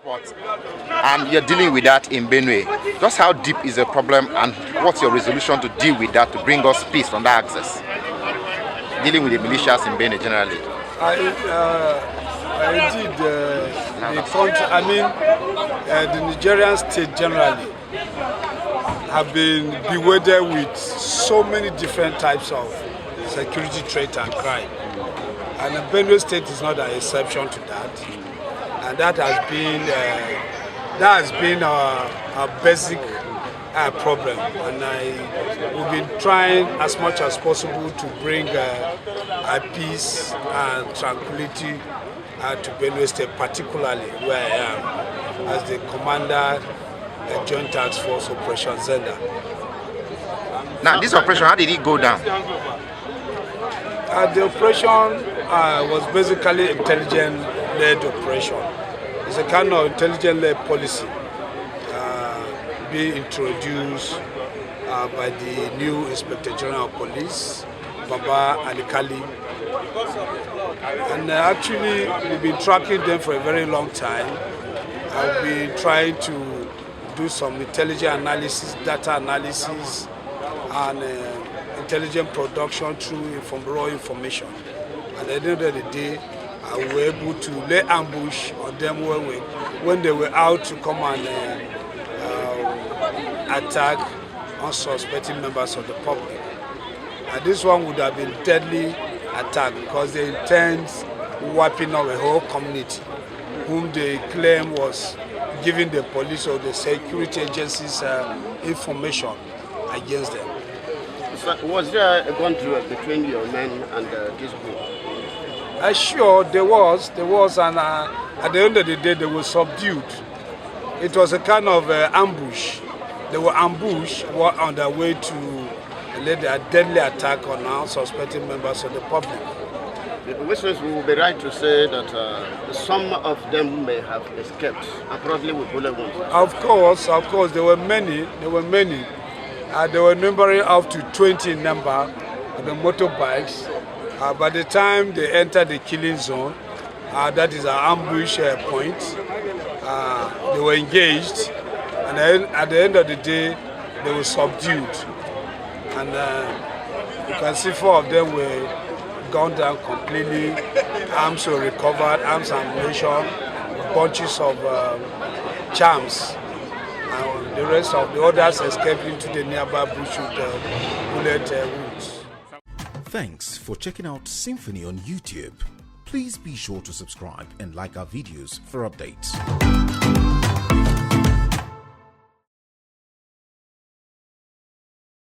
Sports, and you're dealing with that in Benue. Just how deep is the problem, and what's your resolution to deal with that to bring us peace from that access? Dealing with the militias in Benue generally. The Nigerian state generally have been bewildered with so many different types of security threat and crime, and the Benue State is not an exception to that. And that has been our basic problem, and we've been trying as much as possible to bring peace and tranquility to Benue State, particularly where I am as the commander Joint Task Force Operation Zenda. Now, this operation, how did it go down? The operation was basically intelligence-led operation. It's a kind of intelligence-led policy being introduced by the new Inspector General of Police, Baba Alikali. And actually, we've been tracking them for a very long time. I've been trying to do some intelligence analysis, data analysis, and intelligent production through raw information. And at the end of the day, we were able to lay ambush on them when they were out to come and attack unsuspecting members of the public. And this one would have been deadly attack because they intend wiping out a whole community whom they claim was giving the police or the security agencies information against them. So was there a gun duel between your men and this group? Sure, there was, and at the end of the day, they were subdued. It was a kind of ambush. They were ambushed on their way to lead a deadly attack on unsuspecting members of the public. Which means we will be right to say that some of them may have escaped, probably with bullet wounds. Of course, there were many. They were numbering up to 20 in number of the motorbikes. By the time they entered the killing zone, that is our ambush point, they were engaged, and then at the end of the day, they were subdued. And you can see 4 of them were gone down completely, arms were recovered, arms and ammunition, bunches of charms. And the rest of the others escaped into the nearby bush with bullet wounds. Thanks for checking out SYMFONI on YouTube. Please be sure to subscribe and like our videos for updates.